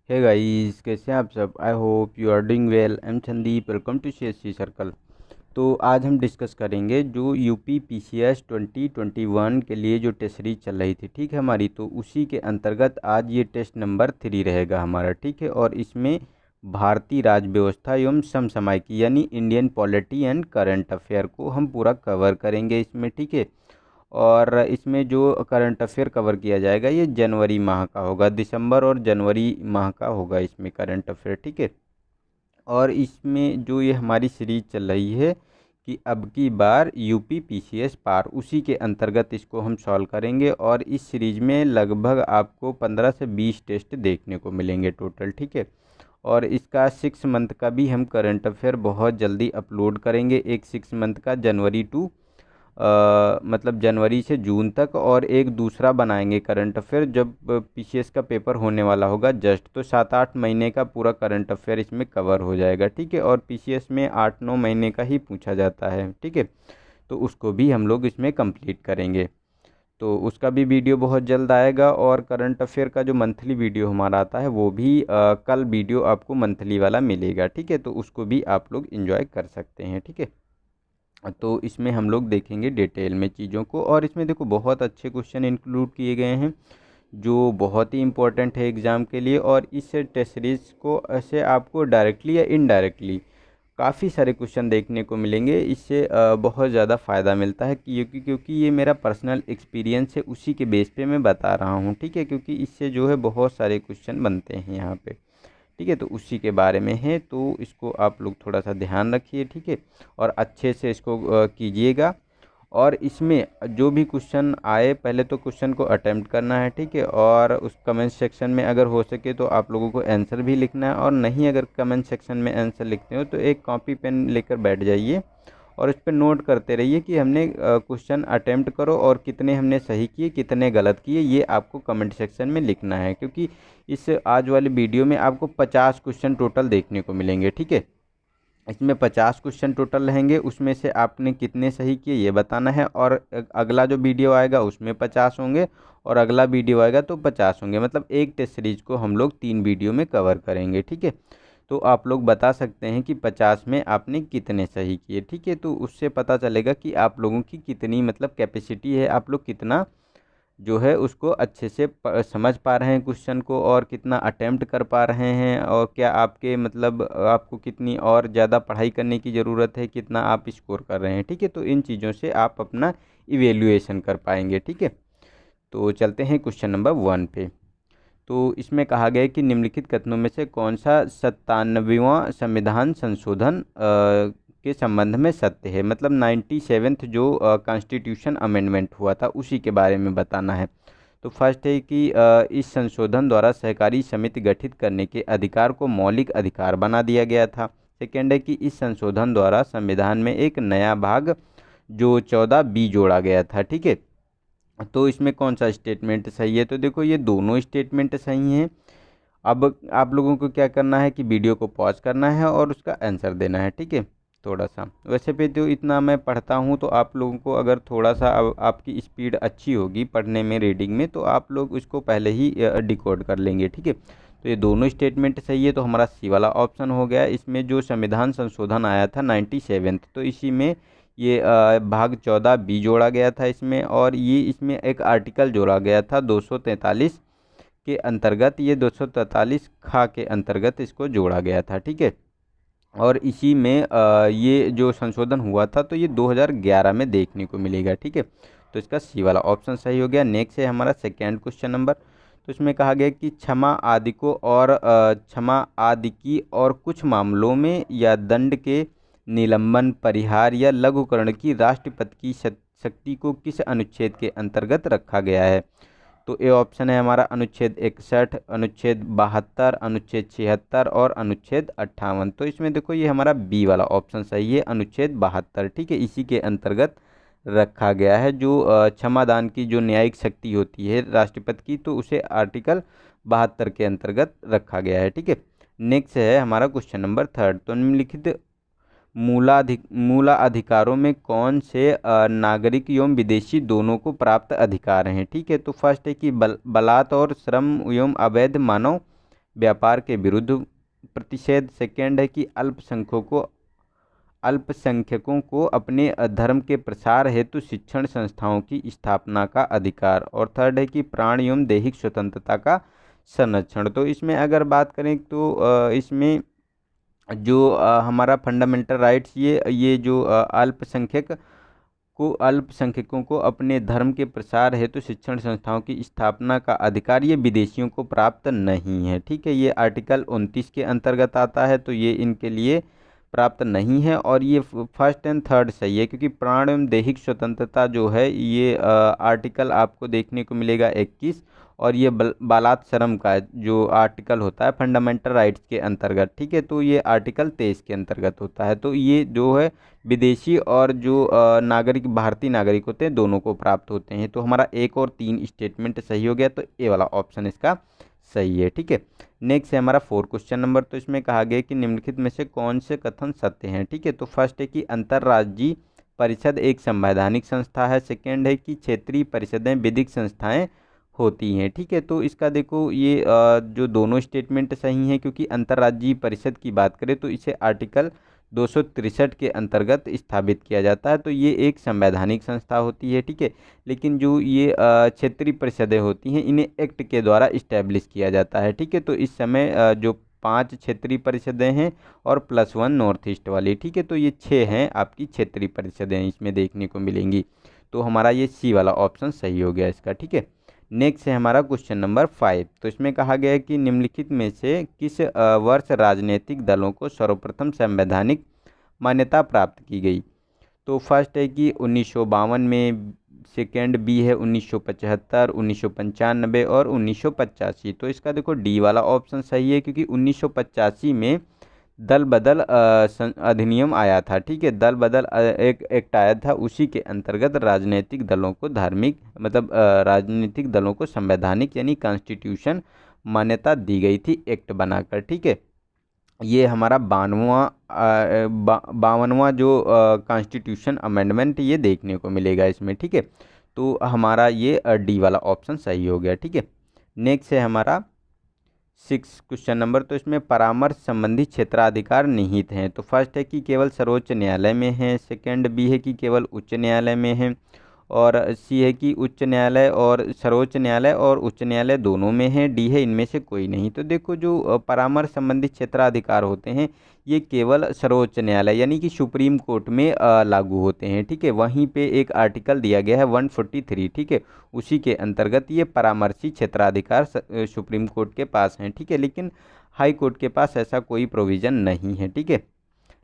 Hey guys, कैसे हैं आप सब। I hope you are doing well. I am Sandeep, welcome to CSC circle. तो आज हम डिस्कस करेंगे जो यूपी पीसीएस 2021 के लिए जो टेस्ट सीरीज चल रही थी, ठीक है हमारी, तो उसी के अंतर्गत आज ये टेस्ट नंबर 3 रहेगा हमारा, ठीक है। और इसमें भारतीय राज्य व्यवस्था एवं समसामयिकी यानी Indian polity and current affair को हम पूरा कवर करेंगे इसमें, ठीक है। और इसमें जो करंट अफेयर कवर किया जाएगा ये जनवरी माह का होगा, दिसंबर और जनवरी माह का होगा इसमें करंट अफेयर, ठीक है। और इसमें जो ये हमारी सीरीज चल रही है कि अब की बार यूपी पीसीएस पार, उसी के अंतर्गत इसको हम सॉल्व करेंगे। और इस सीरीज में लगभग आपको 15 से 20 टेस्ट देखने को मिलेंगे टोटल, ठीक है। और इसका 6 मंथ का भी हम करंट अफेयर बहुत जल्दी अपलोड करेंगे। एक 6 मंथ का जनवरी टू मतलब जनवरी से जून तक, और एक दूसरा बनाएंगे करंट अफेयर जब पीसीएस का पेपर होने वाला होगा जस्ट, तो 7-8 महीने का पूरा करंट अफेयर इसमें कवर हो जाएगा, ठीक है। और पीसीएस में 8-9 महीने का ही पूछा जाता है, ठीक है। तो उसको भी हम लोग इसमें कंप्लीट करेंगे, तो उसका भी वीडियो बहुत जल्द आएगा। और करंट अफेयर का जो मंथली वीडियो हमारा आता है वो भी कल वीडियो आपको मंथली वाला मिलेगा, ठीक है। तो उसको भी आप लोग इन्जॉय कर सकते हैं, ठीक है। तो इसमें हम लोग देखेंगे डिटेल में चीज़ों को, और इसमें देखो बहुत अच्छे क्वेश्चन इंक्लूड किए गए हैं जो बहुत ही इम्पोर्टेंट है एग्ज़ाम के लिए। और इस टेस्ट सीरीज़ को ऐसे आपको डायरेक्टली या इनडायरेक्टली काफ़ी सारे क्वेश्चन देखने को मिलेंगे। इससे बहुत ज़्यादा फ़ायदा मिलता है क्योंकि ये मेरा पर्सनल एक्सपीरियंस है, उसी के बेस पे मैं बता रहा हूँ, ठीक है। क्योंकि इससे जो है बहुत सारे क्वेश्चन बनते हैं यहाँ पे, ठीक है। तो उसी के बारे में है, तो इसको आप लोग थोड़ा सा ध्यान रखिए, ठीक है। और अच्छे से इसको कीजिएगा। और इसमें जो भी क्वेश्चन आए पहले तो क्वेश्चन को अटेम्प्ट करना है, ठीक है। और उस कमेंट सेक्शन में अगर हो सके तो आप लोगों को आंसर भी लिखना है, और नहीं अगर कमेंट सेक्शन में आंसर लिखते हो तो एक कॉपी पेन लेकर बैठ जाइए और इस पर नोट करते रहिए कि हमने क्वेश्चन अटेम्प्ट करो और कितने हमने सही किए कितने गलत किए, ये आपको कमेंट सेक्शन में लिखना है। क्योंकि इस आज वाले वीडियो में आपको 50 क्वेश्चन टोटल देखने को मिलेंगे, ठीक है। इसमें 50 क्वेश्चन टोटल रहेंगे, उसमें से आपने कितने सही किए ये बताना है। और अगला जो वीडियो आएगा उसमें 50 होंगे, और अगला वीडियो आएगा तो 50 होंगे। मतलब एक टेस्ट सीरीज को हम लोग 3 वीडियो में कवर करेंगे, ठीक है। तो आप लोग बता सकते हैं कि 50 में आपने कितने सही किए, ठीक है। तो उससे पता चलेगा कि आप लोगों की कितनी मतलब कैपेसिटी है, आप लोग कितना जो है उसको अच्छे से समझ पा रहे हैं क्वेश्चन को, और कितना अटेम्प्ट कर पा रहे हैं, और क्या आपके मतलब आपको कितनी और ज़्यादा पढ़ाई करने की ज़रूरत है, कितना आप स्कोर कर रहे हैं, ठीक है। तो इन चीज़ों से आप अपना इवेल्युएशन कर पाएंगे, ठीक है। तो चलते हैं क्वेश्चन नंबर 1 पे। तो इसमें कहा गया है कि निम्नलिखित कथनों में से कौन सा 97वां संविधान संशोधन के संबंध में सत्य है। मतलब 97th जो कॉन्स्टिट्यूशन अमेंडमेंट हुआ था उसी के बारे में बताना है। तो फर्स्ट है कि इस संशोधन द्वारा सहकारी समिति गठित करने के अधिकार को मौलिक अधिकार बना दिया गया था। सेकेंड है कि इस संशोधन द्वारा संविधान में एक नया भाग जो 14B जोड़ा गया था, ठीक है। तो इसमें कौन सा स्टेटमेंट सही है, तो देखो ये दोनों स्टेटमेंट सही हैं। अब आप लोगों को क्या करना है कि वीडियो को पॉज करना है और उसका आंसर देना है, ठीक है। थोड़ा सा वैसे पे तो इतना मैं पढ़ता हूँ, तो आप लोगों को अगर थोड़ा सा आपकी स्पीड अच्छी होगी पढ़ने में रीडिंग में, तो आप लोग इसको पहले ही डिकोड कर लेंगे, ठीक है। तो ये दोनों स्टेटमेंट सही है, तो हमारा सी वाला ऑप्शन हो गया। इसमें जो संविधान संशोधन आया था 97th, तो इसी में ये भाग 14B जोड़ा गया था इसमें, और ये इसमें एक आर्टिकल जोड़ा गया था 243 के अंतर्गत, ये 243 खा के अंतर्गत इसको जोड़ा गया था, ठीक है। और इसी में ये जो संशोधन हुआ था तो ये 2011 में देखने को मिलेगा, ठीक है। तो इसका सी वाला ऑप्शन सही हो गया। नेक्स्ट है हमारा सेकेंड क्वेश्चन नंबर। तो इसमें कहा गया कि क्षमा आदि को और क्षमा आदि की और कुछ मामलों में या दंड के निलंबन परिहार या लघुकरण की राष्ट्रपति की शक्ति को किस अनुच्छेद के अंतर्गत रखा गया है। तो ए ऑप्शन है हमारा अनुच्छेद 61, अनुच्छेद 72, अनुच्छेद 76 और अनुच्छेद 58। तो इसमें देखो ये हमारा बी वाला ऑप्शन सही है, अनुच्छेद 72, ठीक है। इसी के अंतर्गत रखा गया है। जो क्षमादान की जो न्यायिक शक्ति होती है राष्ट्रपति की, तो उसे आर्टिकल 72 के अंतर्गत रखा गया है, ठीक है। नेक्स्ट है हमारा क्वेश्चन नंबर 3। तो निम्नलिखित मूला अधिकारों में कौन से नागरिक एवं विदेशी दोनों को प्राप्त अधिकार हैं, ठीक है। तो फर्स्ट है कि बलात् और श्रम एवं अवैध मानव व्यापार के विरुद्ध प्रतिषेध। सेकेंड है कि अल्पसंख्यकों को अपने धर्म के प्रसार हेतु शिक्षण संस्थाओं की स्थापना का अधिकार। और थर्ड है कि प्राण एवं दैहिक स्वतंत्रता का संरक्षण। तो इसमें अगर बात करें तो इसमें जो हमारा फंडामेंटल राइट्स, ये जो अल्पसंख्यकों को अपने धर्म के प्रसार हेतु शिक्षण संस्थाओं की स्थापना का अधिकार, ये विदेशियों को प्राप्त नहीं है। ठीक है, ये आर्टिकल 29 के अंतर्गत आता है, तो ये इनके लिए प्राप्त नहीं है। और ये फर्स्ट एंड थर्ड सही है, क्योंकि प्राण एवं दैहिक स्वतंत्रता जो है ये आर्टिकल आपको देखने को मिलेगा 21, और ये बालात्सरम का जो आर्टिकल होता है फंडामेंटल राइट्स के अंतर्गत। ठीक है, तो ये आर्टिकल 23 के अंतर्गत होता है। तो ये जो है विदेशी और जो नागरिक, भारतीय नागरिक होते हैं, दोनों को प्राप्त होते हैं। तो हमारा 1 और 3 स्टेटमेंट सही हो गया, तो ए वाला ऑप्शन इसका सही है। ठीक है, नेक्स्ट है हमारा 4 क्वेश्चन नंबर। तो इसमें कहा गया कि निम्नलिखित में से कौन से कथन सत्य हैं। ठीक है, तो फर्स्ट है कि अंतर्राज्यीय परिषद एक संवैधानिक संस्था है। सेकेंड है कि क्षेत्रीय परिषदें विधिक संस्थाएं होती हैं। ठीक है, तो इसका देखो ये जो दोनों स्टेटमेंट सही हैं, क्योंकि अंतर्राज्यीय परिषद की बात करें तो इसे आर्टिकल 263 के अंतर्गत स्थापित किया जाता है, तो ये एक संवैधानिक संस्था होती है। ठीक है, लेकिन जो ये क्षेत्रीय परिषदें होती हैं, इन्हें एक्ट के द्वारा इस्टेब्लिश किया जाता है। ठीक है, तो इस समय जो 5 क्षेत्रीय परिषदें हैं और +1 नॉर्थ ईस्ट वाली। ठीक है, तो ये 6 हैं आपकी क्षेत्रीय परिषदें इसमें देखने को मिलेंगी। तो हमारा ये सी वाला ऑप्शन सही हो गया इसका। ठीक है, नेक्स्ट है हमारा क्वेश्चन नंबर 5। तो इसमें कहा गया है कि निम्नलिखित में से किस वर्ष राजनीतिक दलों को सर्वप्रथम संवैधानिक मान्यता प्राप्त की गई। तो फर्स्ट है कि 1952 में, सेकेंड बी है 1975, 1995 और 1985। तो इसका देखो डी वाला ऑप्शन सही है, क्योंकि 1985 में दल बदल अधिनियम आया था। ठीक है, दल बदल एक एक्ट आया था, उसी के अंतर्गत राजनीतिक दलों को राजनीतिक दलों को संवैधानिक यानी कॉन्स्टिट्यूशन मान्यता दी गई थी एक्ट बनाकर। ठीक है, ये हमारा 52वां जो कॉन्स्टिट्यूशन अमेंडमेंट ये देखने को मिलेगा इसमें। ठीक है, तो हमारा ये डी वाला ऑप्शन सही हो गया। ठीक है, नेक्स्ट है हमारा 6 क्वेश्चन नंबर। तो इसमें परामर्श संबंधी क्षेत्राधिकार निहित हैं। तो फर्स्ट है कि केवल सर्वोच्च न्यायालय में है। सेकंड बी है कि केवल उच्च न्यायालय में है। और सी है कि उच्च न्यायालय और सर्वोच्च न्यायालय और उच्च न्यायालय दोनों में है। डी है इनमें से कोई नहीं। तो देखो जो परामर्श संबंधी क्षेत्राधिकार होते हैं, ये केवल सर्वोच्च न्यायालय यानी कि सुप्रीम कोर्ट में लागू होते हैं। ठीक है, वहीं पे एक आर्टिकल दिया गया है 143। ठीक है, उसी के अंतर्गत ये परामर्शी क्षेत्राधिकार सुप्रीम कोर्ट के पास हैं। ठीक है, लेकिन हाई कोर्ट के पास ऐसा कोई प्रोविज़न नहीं है। ठीक है,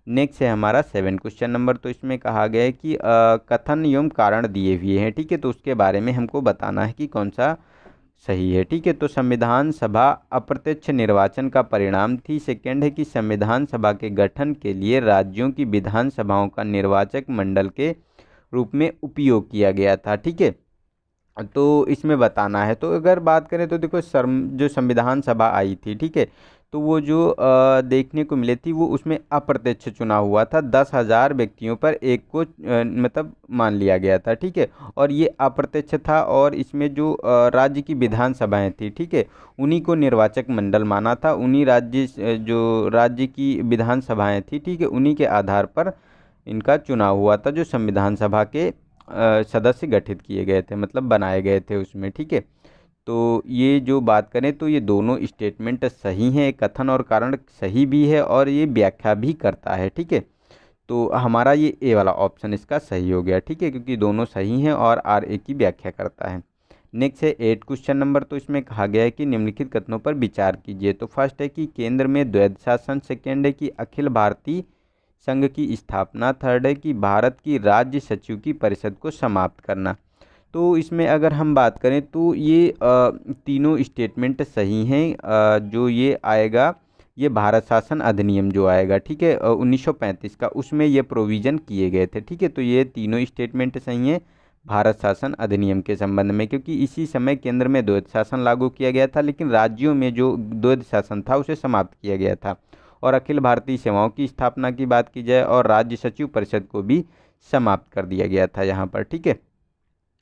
नेक्स्ट है हमारा 7 क्वेश्चन नंबर। तो इसमें कहा गया है कि कथन एवं कारण दिए हुए हैं। ठीक है, तो उसके बारे में हमको बताना है कि कौन सा सही है। ठीक है, तो संविधान सभा अप्रत्यक्ष निर्वाचन का परिणाम थी। सेकेंड है कि संविधान सभा के गठन के लिए राज्यों की विधानसभाओं का निर्वाचक मंडल के रूप में उपयोग किया गया था। ठीक है, तो इसमें बताना है। तो अगर बात करें तो देखो जो संविधान सभा आई थी, ठीक है, तो वो जो देखने को मिली थी, वो उसमें अप्रत्यक्ष चुनाव हुआ था। 10,000 व्यक्तियों पर एक को मतलब मान लिया गया था। ठीक है, और ये अप्रत्यक्ष था, और इसमें जो राज्य की विधानसभाएं थी, ठीक है, उन्हीं को निर्वाचक मंडल माना था। उन्हीं जो राज्य की विधानसभाएं थी, ठीक है, उन्हीं के आधार पर इनका चुनाव हुआ था, जो संविधान सभा के सदस्य गठित किए गए थे, मतलब बनाए गए थे उसमें। ठीक है, तो ये जो बात करें तो ये दोनों स्टेटमेंट सही हैं, कथन और कारण सही भी है और ये व्याख्या भी करता है। ठीक है, तो हमारा ये ए वाला ऑप्शन इसका सही हो गया। ठीक है, क्योंकि दोनों सही हैं और आर ए की व्याख्या करता है। नेक्स्ट है 8 क्वेश्चन नंबर। तो इसमें कहा गया है कि निम्नलिखित कथनों पर विचार कीजिए। तो फर्स्ट है कि केंद्र में द्वैध शासन। सेकेंड है कि अखिल भारतीय संघ की स्थापना। थर्ड है कि भारत की राज्य सचिव की परिषद को समाप्त करना। तो इसमें अगर हम बात करें तो ये तीनों स्टेटमेंट सही हैं। जो ये आएगा, ये भारत शासन अधिनियम जो आएगा, ठीक है, 1935 का, उसमें ये प्रोविज़न किए गए थे। ठीक है, तो ये तीनों स्टेटमेंट सही हैं भारत शासन अधिनियम के संबंध में, क्योंकि इसी समय केंद्र में द्वैध शासन लागू किया गया था, लेकिन राज्यों में जो द्वैध शासन था उसे समाप्त किया गया था। और अखिल भारतीय सेवाओं की स्थापना की बात की जाए, और राज्य सचिव परिषद को भी समाप्त कर दिया गया था यहाँ पर। ठीक है,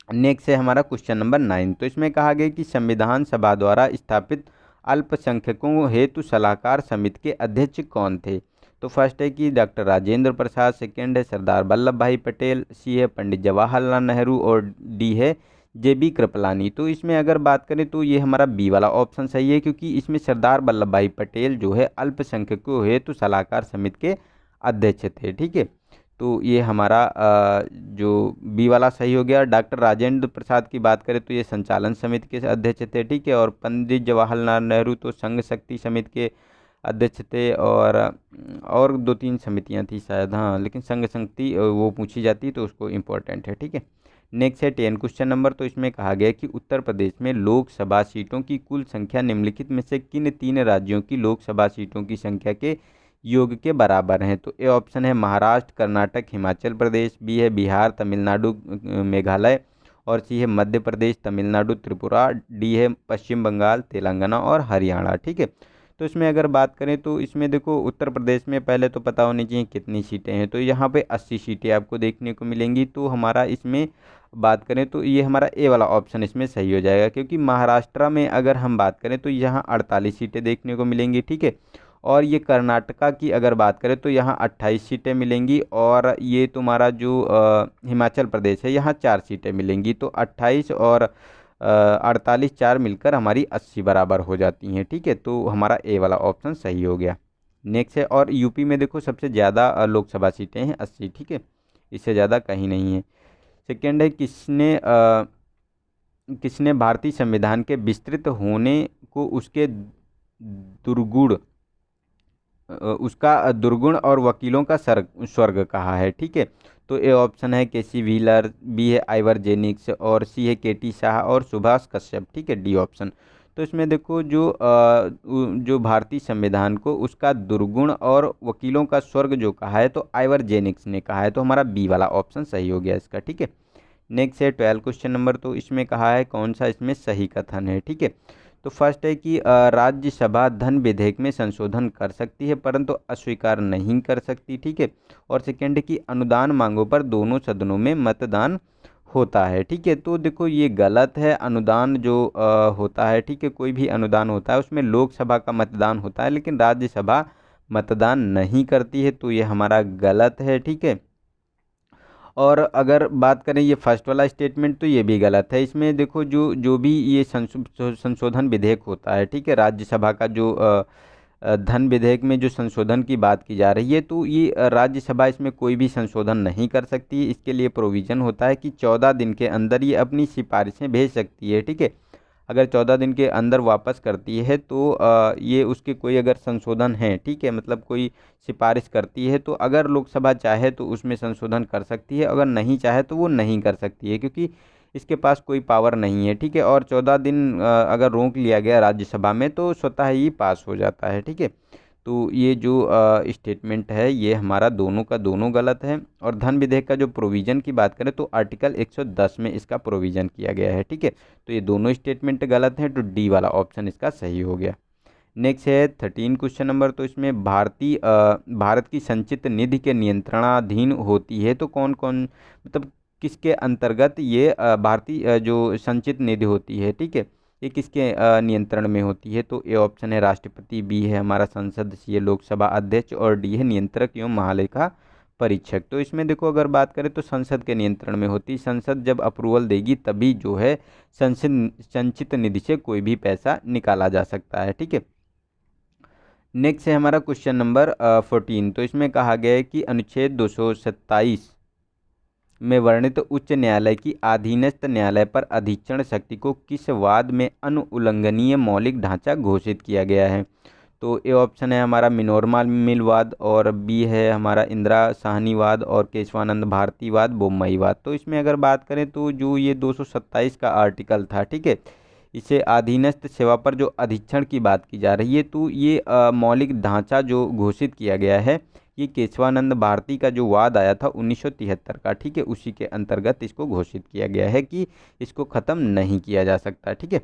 नेक्स्ट है हमारा क्वेश्चन नंबर 9। तो इसमें कहा गया कि संविधान सभा द्वारा स्थापित अल्पसंख्यकों हेतु सलाहकार समिति के अध्यक्ष कौन थे? तो फर्स्ट है कि डॉक्टर राजेंद्र प्रसाद, सेकंड है सरदार वल्लभ भाई पटेल, सी है पंडित जवाहरलाल नेहरू और डी है JB कृपलानी। तो इसमें अगर बात करें तो ये हमारा बी वाला ऑप्शन सही है, क्योंकि इसमें सरदार वल्लभ भाई पटेल जो है अल्पसंख्यकों हेतु सलाहकार समिति के अध्यक्ष थे। ठीक है, तो ये हमारा जो बी वाला सही हो गया। डॉक्टर राजेंद्र प्रसाद की बात करें तो ये संचालन समिति के अध्यक्ष थे। ठीक है, और पंडित जवाहरलाल नेहरू तो संघ शक्ति समिति के अध्यक्ष थे, और 2-3 समितियां थी शायद, हाँ, लेकिन संघ शक्ति वो पूछी जाती तो उसको इम्पोर्टेंट है। ठीक है, नेक्स्ट है 10 क्वेश्चन नंबर। तो इसमें कहा गया कि उत्तर प्रदेश में लोकसभा सीटों की कुल संख्या निम्नलिखित में से किन 3 राज्यों की लोकसभा सीटों की संख्या के योग के बराबर हैं? तो ए ऑप्शन है महाराष्ट्र, कर्नाटक, हिमाचल प्रदेश, बी है बिहार, तमिलनाडु, मेघालय, और सी है मध्य प्रदेश, तमिलनाडु, त्रिपुरा, डी है पश्चिम बंगाल, तेलंगाना और हरियाणा। ठीक है, तो इसमें अगर बात करें तो इसमें देखो उत्तर प्रदेश में पहले तो पता होनी चाहिए कितनी सीटें हैं। तो यहाँ पे 80 सीटें आपको देखने को मिलेंगी। तो हमारा इसमें बात करें तो ये हमारा ए वाला ऑप्शन इसमें सही हो जाएगा, क्योंकि महाराष्ट्र में अगर हम बात करें तो यहाँ 48 सीटें देखने को मिलेंगी। ठीक है, और ये कर्नाटका की अगर बात करें तो यहाँ 28 सीटें मिलेंगी, और ये तुम्हारा जो हिमाचल प्रदेश है यहाँ 4 सीटें मिलेंगी। तो 28 और 48 4 मिलकर हमारी 80 बराबर हो जाती हैं। ठीक है, तो हमारा ए वाला ऑप्शन सही हो गया। नेक्स्ट है, और यूपी में देखो सबसे ज़्यादा लोकसभा सीटें हैं 80। ठीक है, इससे ज़्यादा कहीं नहीं है। सेकेंड है, किसने भारतीय संविधान के विस्तृत होने को उसका दुर्गुण और वकीलों का स्वर्ग कहा है? ठीक है, तो ए ऑप्शन है केसी व्हीलर, बी है आइवर जेनिक्स, और सी है केटी शाह और सुभाष कश्यप। ठीक है, डी ऑप्शन। तो इसमें देखो जो भारतीय संविधान को उसका दुर्गुण और वकीलों का स्वर्ग जो कहा है तो आइवर जेनिक्स ने कहा है। तो हमारा बी वाला ऑप्शन सही हो गया इसका। ठीक है, नेक्स्ट है 12 क्वेश्चन नंबर। तो इसमें कहा है कौन सा इसमें सही कथन है? ठीक है, तो फर्स्ट है कि राज्यसभा धन विधेयक में संशोधन कर सकती है परंतु अस्वीकार नहीं कर सकती। ठीक है, और सेकंड है कि अनुदान मांगों पर दोनों सदनों में मतदान होता है। ठीक है, तो देखो ये गलत है। अनुदान जो होता है, ठीक है, कोई भी अनुदान होता है उसमें लोकसभा का मतदान होता है लेकिन राज्यसभा मतदान नहीं करती है, तो ये हमारा गलत है। ठीक है, और अगर बात करें ये फर्स्ट वाला स्टेटमेंट तो ये भी गलत है। इसमें देखो जो जो भी ये संशोधन विधेयक होता है, ठीक है, राज्यसभा का जो धन विधेयक में जो संशोधन की बात की जा रही है तो ये राज्यसभा इसमें कोई भी संशोधन नहीं कर सकती। इसके लिए प्रोविज़न होता है कि 14 दिन के अंदर ये अपनी सिफारिशें भेज सकती है। ठीक है, अगर 14 दिन के अंदर वापस करती है तो ये उसके कोई अगर संशोधन है, ठीक है, मतलब कोई सिफारिश करती है तो अगर लोकसभा चाहे तो उसमें संशोधन कर सकती है, अगर नहीं चाहे तो वो नहीं कर सकती है, क्योंकि इसके पास कोई पावर नहीं है। ठीक है, और 14 दिन अगर रोक लिया गया राज्यसभा में तो स्वतः ही पास हो जाता है। ठीक है, तो ये जो स्टेटमेंट है ये हमारा दोनों का दोनों गलत है। और धन विधेयक का जो प्रोविज़न की बात करें तो आर्टिकल 110 में इसका प्रोविज़न किया गया है। ठीक है, तो ये दोनों स्टेटमेंट गलत हैं, तो डी वाला ऑप्शन इसका सही हो गया। नेक्स्ट है 13 क्वेश्चन नंबर। तो इसमें भारत की संचित निधि के नियंत्रणाधीन होती है तो कौन कौन, मतलब किसके अंतर्गत ये भारतीय जो संचित निधि होती है, ठीक है, ये किसके नियंत्रण में होती है? तो ए ऑप्शन है राष्ट्रपति, बी है हमारा संसद, सी है लोकसभा अध्यक्ष और डी है नियंत्रक एवं महालेखा परीक्षक। तो इसमें देखो अगर बात करें तो संसद के नियंत्रण में होती है। संसद जब अप्रूवल देगी तभी जो है संचित निधि से कोई भी पैसा निकाला जा सकता है। ठीक है, नेक्स्ट है हमारा क्वेश्चन नंबर 14। तो इसमें कहा गया है कि अनुच्छेद 227 में वर्णित उच्च न्यायालय की अधीनस्थ न्यायालय पर अधिक्षण शक्ति को किस वाद में अनुउल्लंघनीय मौलिक ढांचा घोषित किया गया है? तो ए ऑप्शन है हमारा मिनोरमा मिल वाद, और बी है हमारा इंदिरा साहनी वाद, और केशवानंद भारती वाद, बोम्मई वाद। तो इसमें अगर बात करें तो जो ये 227 का आर्टिकल था, ठीक है, इसे अधीनस्थ सेवा पर जो अधीक्षण की बात की जा रही है तो ये मौलिक ढांचा जो घोषित किया गया है ये केशवानंद भारती का जो वाद आया था 1973 का, ठीक है, उसी के अंतर्गत इसको घोषित किया गया है कि इसको ख़त्म नहीं किया जा सकता। ठीक है,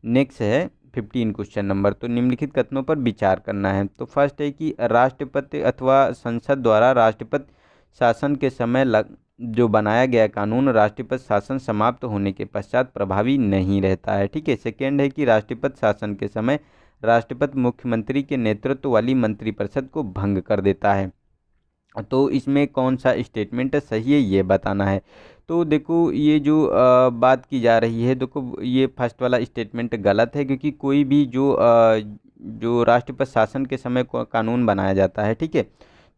नेक्स्ट है 15 क्वेश्चन नंबर। तो निम्नलिखित कथनों पर विचार करना है। तो फर्स्ट है कि राष्ट्रपति अथवा संसद द्वारा राष्ट्रपति शासन के समय जो बनाया गया कानून राष्ट्रपति शासन समाप्त होने के पश्चात प्रभावी नहीं रहता है। ठीक है, सेकेंड है कि राष्ट्रपति शासन के समय राष्ट्रपति मुख्यमंत्री के नेतृत्व वाली मंत्रिपरिषद को भंग कर देता है। तो इसमें कौन सा स्टेटमेंट सही है ये बताना है। तो देखो ये जो बात की जा रही है, देखो ये फर्स्ट वाला स्टेटमेंट गलत है, क्योंकि कोई भी जो राष्ट्रपति शासन के समय कानून बनाया जाता है, ठीक है,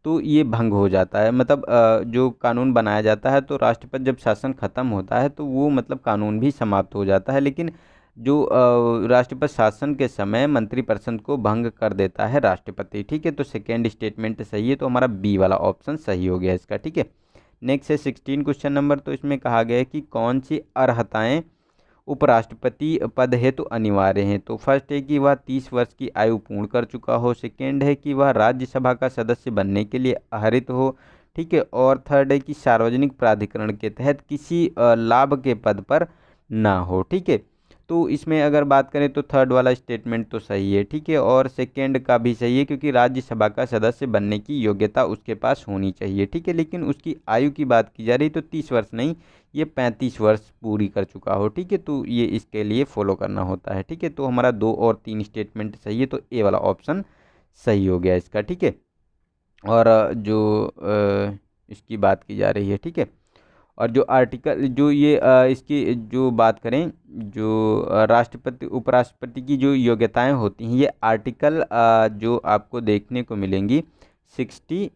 तो ये भंग हो जाता है। मतलब जो कानून बनाया जाता है तो राष्ट्रपति जब शासन खत्म होता है तो वो मतलब कानून भी समाप्त हो जाता है, लेकिन जो राष्ट्रपति शासन के समय मंत्रिपरिषद को भंग कर देता है राष्ट्रपति, ठीक है। तो सेकेंड स्टेटमेंट सही है, तो हमारा बी वाला ऑप्शन सही हो गया इसका, ठीक है। नेक्स्ट है 16 क्वेश्चन नंबर। तो इसमें कहा गया है कि कौन सी अर्हताएं उपराष्ट्रपति पद हेतु अनिवार्य हैं। तो फर्स्ट है कि वह 30 वर्ष की आयु पूर्ण कर चुका हो, सेकेंड है कि वह राज्यसभा का सदस्य बनने के लिए अर्हित हो, ठीक है, और थर्ड है कि सार्वजनिक प्राधिकरण के तहत किसी लाभ के पद पर ना हो, ठीक है। तो इसमें अगर बात करें तो थर्ड वाला स्टेटमेंट तो सही है, ठीक है, और सेकेंड का भी सही है, क्योंकि राज्यसभा का सदस्य बनने की योग्यता उसके पास होनी चाहिए, ठीक है। लेकिन उसकी आयु की बात की जा रही तो 30 वर्ष नहीं, ये 35 वर्ष पूरी कर चुका हो, ठीक है। तो ये इसके लिए फॉलो करना होता है, ठीक है। तो हमारा 2 और 3 स्टेटमेंट सही है, तो ए वाला ऑप्शन सही हो गया इसका, ठीक है। और इसकी बात की जा रही है, ठीक है। और जो आर्टिकल जो ये इसकी जो बात करें, जो राष्ट्रपति उपराष्ट्रपति की जो योग्यताएं होती हैं, ये आर्टिकल जो आपको देखने को मिलेंगी 66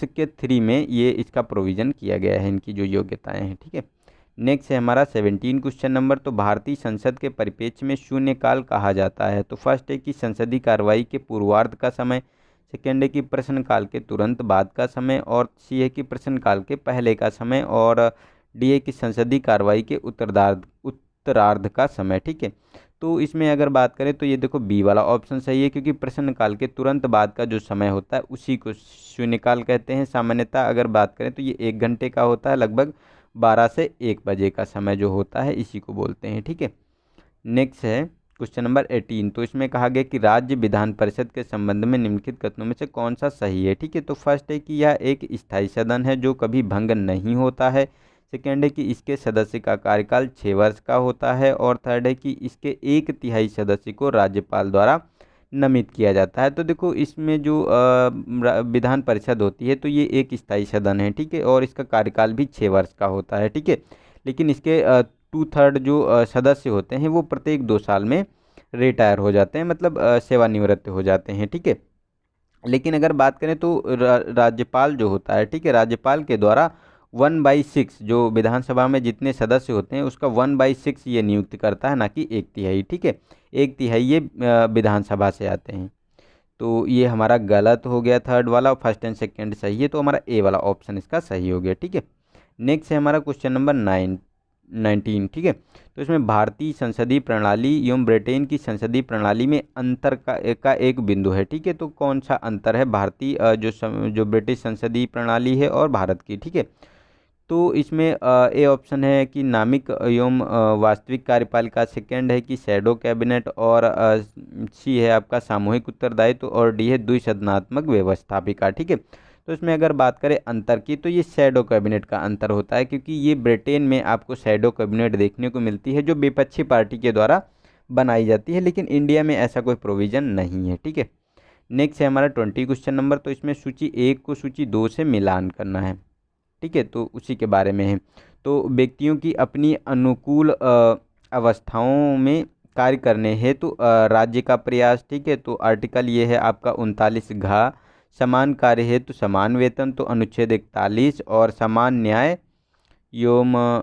के 3 में ये इसका प्रोविज़न किया गया है, इनकी जो योग्यताएं हैं, ठीक है। नेक्स्ट है हमारा 17 क्वेश्चन नंबर। तो भारतीय संसद के परिप्रेक्ष्य में शून्यकाल कहा जाता है। तो फर्स्ट है कि संसदीय कार्रवाई के पूर्वार्ध का समय, सेकेंड है कि प्रश्नकाल के तुरंत बाद का समय, और सी है कि प्रश्नकाल के पहले का समय, और डी है कि संसदीय कार्रवाई के उत्तरार्ध का समय, ठीक है। तो इसमें अगर बात करें तो ये देखो बी वाला ऑप्शन सही है, क्योंकि प्रश्नकाल के तुरंत बाद का जो समय होता है उसी को शून्यकाल कहते हैं। सामान्यतः अगर बात करें तो ये 1 घंटे का होता है, लगभग 12 से 1 बजे का समय जो होता है इसी को बोलते हैं, ठीक है। नेक्स्ट है क्वेश्चन नंबर 18। तो इसमें कहा गया कि राज्य विधान परिषद के संबंध में निम्नलिखित कथनों में से कौन सा सही है, ठीक है। तो फर्स्ट है कि यह एक स्थायी सदन है जो कभी भंग नहीं होता है, सेकेंड है कि इसके सदस्य का कार्यकाल 6 वर्ष का होता है, और थर्ड है कि इसके 1/3 सदस्य को राज्यपाल द्वारा नामित किया जाता है। तो देखो इसमें जो विधान परिषद होती है तो ये एक स्थायी सदन है, ठीक है, और इसका कार्यकाल भी 6 वर्ष का होता है, ठीक है। लेकिन इसके 2/3 जो सदस्य होते हैं वो प्रत्येक 2 साल में रिटायर हो जाते हैं, मतलब सेवानिवृत्त हो जाते हैं, ठीक है। लेकिन अगर बात करें तो राज्यपाल जो होता है, ठीक है, राज्यपाल के द्वारा 1/6 जो विधानसभा में जितने सदस्य होते हैं उसका 1/6 ये नियुक्त करता है, ना कि 1/3, ठीक है। 1/3 ये विधानसभा से आते हैं। तो ये हमारा गलत हो गया थर्ड वाला, और फर्स्ट एंड सेकेंड सही है, तो हमारा ए वाला ऑप्शन इसका सही हो गया, ठीक है। नेक्स्ट है हमारा क्वेश्चन नंबर 19, ठीक है। तो इसमें भारतीय संसदीय प्रणाली एवं ब्रिटेन की संसदीय प्रणाली में अंतर का एक बिंदु है, ठीक है। तो कौन सा अंतर है भारतीय जो ब्रिटिश संसदीय प्रणाली है और भारत की, ठीक है। तो इसमें ए ऑप्शन है कि नामिक एवं वास्तविक कार्यपालिका, सेकेंड है कि शैडो कैबिनेट, और सी है आपका सामूहिक उत्तरदायित्व, और डी है द्विसदनात्मक व्यवस्थापिका, ठीक है। तो इसमें अगर बात करें अंतर की तो ये शैडो कैबिनेट का अंतर होता है, क्योंकि ये ब्रिटेन में आपको शैडो कैबिनेट देखने को मिलती है जो विपक्षी पार्टी के द्वारा बनाई जाती है, लेकिन इंडिया में ऐसा कोई प्रोविज़न नहीं है, ठीक है। नेक्स्ट है हमारा 20 क्वेश्चन नंबर। तो इसमें सूची 1 को सूची 2 से मिलान करना है, ठीक है, तो उसी के बारे में है। तो व्यक्तियों की अपनी अनुकूल अवस्थाओं में कार्य करने हेतु राज्य का प्रयास, ठीक है। तो आर्टिकल ये है आपका 39 घ, समान कार्य हेतु समान वेतन, तो अनुच्छेद 41, और समान न्याय एवं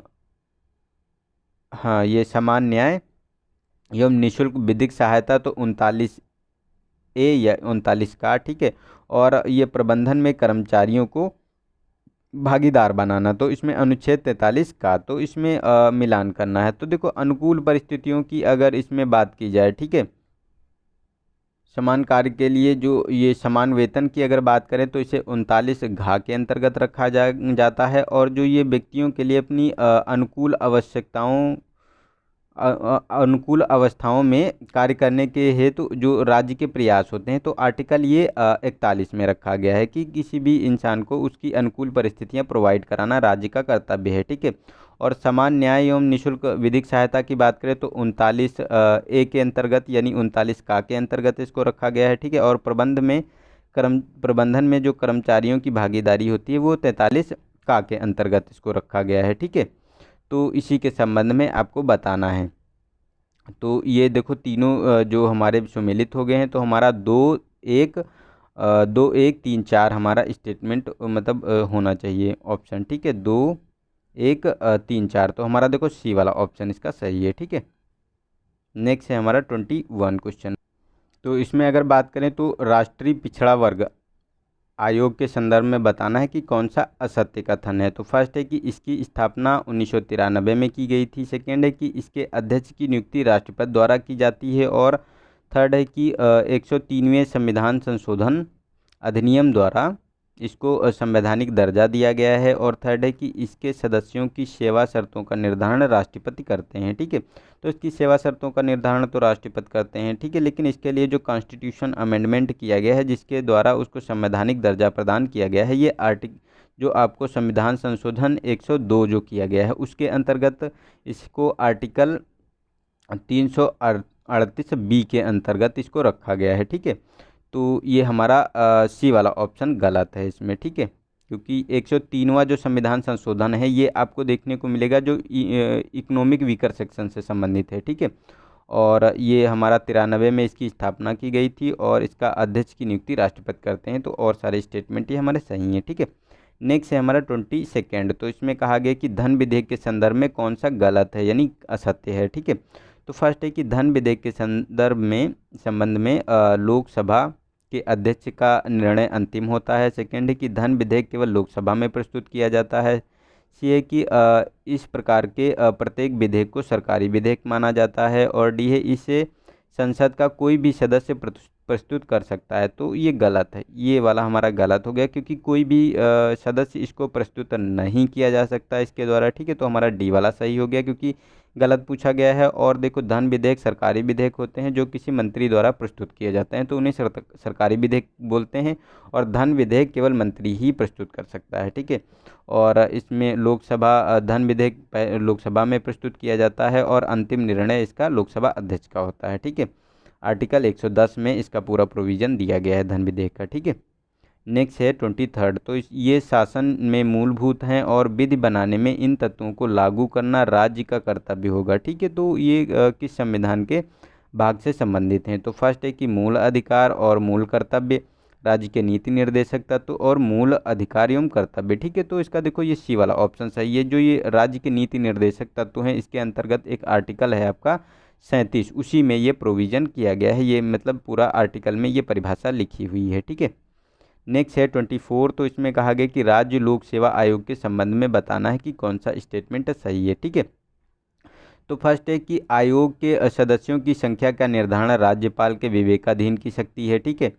हाँ ये समान न्याय एवं निःशुल्क विधिक सहायता, तो 39A या 39 का, ठीक है। और ये प्रबंधन में कर्मचारियों को भागीदार बनाना, तो इसमें अनुच्छेद 43 का, तो इसमें मिलान करना है। तो देखो अनुकूल परिस्थितियों की अगर इसमें बात की जाए, ठीक है, समान कार्य के लिए जो ये समान वेतन की अगर बात करें तो इसे 39 घ के अंतर्गत रखा जाता है। और जो ये व्यक्तियों के लिए अपनी अनुकूल अवस्थाओं में कार्य करने के हेतु जो राज्य के प्रयास होते हैं, तो आर्टिकल ये 41 में रखा गया है कि किसी भी इंसान को उसकी अनुकूल परिस्थितियां प्रोवाइड कराना राज्य का कर्तव्य है, ठीक है। और समान न्याय एवं निःशुल्क विधिक सहायता की बात करें तो 39A के अंतर्गत यानी 39 का के अंतर्गत इसको रखा गया है। ठीक है। और प्रबंधन में जो कर्मचारियों की भागीदारी होती है वो 43 का के अंतर्गत इसको रखा गया है। ठीक है। तो इसी के संबंध में आपको बताना है। तो ये देखो तीनों जो हमारे सम्मिलित हो गए हैं, तो हमारा 2 1 हमारा स्टेटमेंट मतलब होना चाहिए ऑप्शन। ठीक है। 2 1 3 4 तो हमारा देखो सी वाला ऑप्शन इसका सही है। ठीक है। नेक्स्ट है हमारा 21 क्वेश्चन। तो इसमें अगर बात करें तो राष्ट्रीय पिछड़ा वर्ग आयोग के संदर्भ में बताना है कि कौन सा असत्य कथन है। तो फर्स्ट है कि इसकी स्थापना 1993 में की गई थी। सेकेंड है कि इसके अध्यक्ष की नियुक्ति राष्ट्रपति द्वारा की जाती है। और थर्ड है कि 103वें संविधान संशोधन अधिनियम द्वारा इसको संवैधानिक दर्जा दिया गया है। और थर्ड है कि इसके सदस्यों की सेवा शर्तों का निर्धारण राष्ट्रपति करते हैं। ठीक है। तो इसकी सेवा शर्तों का निर्धारण तो राष्ट्रपति करते हैं। ठीक है। लेकिन इसके लिए जो कॉन्स्टिट्यूशन अमेंडमेंट किया गया है जिसके द्वारा उसको संवैधानिक दर्जा प्रदान किया गया है, ये जो आपको संविधान संशोधन 102 जो किया गया है उसके अंतर्गत इसको आर्टिकल 338B के अंतर्गत इसको रखा गया है। ठीक है। तो ये हमारा सी वाला ऑप्शन गलत है इसमें। ठीक है। क्योंकि 103वां जो संविधान संशोधन है ये आपको देखने को मिलेगा जो इकोनॉमिक वीकर सेक्शन से संबंधित है। ठीक है। और ये हमारा 93 में इसकी स्थापना की गई थी और इसका अध्यक्ष की नियुक्ति राष्ट्रपति करते हैं। तो और सारे स्टेटमेंट ये हमारे सही हैं। ठीक है। नेक्स्ट है हमारा 22। तो इसमें कहा गया कि धन विधेयक के संदर्भ में कौन सा गलत है यानी असत्य है। ठीक है। तो फर्स्ट है कि धन विधेयक के संबंध में लोकसभा के अध्यक्ष का निर्णय अंतिम होता है। सेकेंड है कि धन विधेयक केवल लोकसभा में प्रस्तुत किया जाता है। सी है कि इस प्रकार के प्रत्येक विधेयक को सरकारी विधेयक माना जाता है। और डी है इसे संसद का कोई भी सदस्य प्रस्तुत कर सकता है। तो ये गलत है, ये वाला हमारा गलत हो गया क्योंकि कोई भी सदस्य इसको प्रस्तुत नहीं किया जा सकता इसके द्वारा। ठीक है। तो हमारा डी वाला सही हो गया क्योंकि गलत पूछा गया है। और देखो धन विधेयक सरकारी विधेयक होते हैं जो किसी मंत्री द्वारा प्रस्तुत किए जाते हैं तो उन्हें सरकारी विधेयक बोलते हैं। और धन विधेयक केवल मंत्री ही प्रस्तुत कर सकता है। ठीक है। और इसमें धन विधेयक लोकसभा में प्रस्तुत किया जाता है और अंतिम निर्णय इसका लोकसभा अध्यक्ष का होता है। ठीक है। आर्टिकल 110 में इसका पूरा प्रोविज़न दिया गया है धन विधेयक का। ठीक है। नेक्स्ट है 23। तो ये शासन में मूलभूत हैं और विधि बनाने में इन तत्वों को लागू करना राज्य का कर्तव्य होगा। ठीक है। तो ये किस संविधान के भाग से संबंधित हैं। तो फर्स्ट है कि मूल अधिकार और मूल कर्तव्य, राज्य के नीति निर्देशक तत्व और मूल अधिकार एवं कर्तव्य। ठीक है। तो इसका देखो ये सी वाला ऑप्शन सही है। जो ये राज्य के नीति निर्देशक तत्व हैं इसके अंतर्गत एक आर्टिकल है आपका 37, उसी में ये प्रोविज़न किया गया है। ये मतलब पूरा आर्टिकल में ये परिभाषा लिखी हुई है। ठीक है। नेक्स्ट है 24। तो इसमें कहा गया कि राज्य लोक सेवा आयोग के संबंध में बताना है कि कौन सा स्टेटमेंट सही है। ठीक है। तो फर्स्ट है कि आयोग के सदस्यों की संख्या का निर्धारण राज्यपाल के विवेकाधीन की शक्ति है। ठीक है।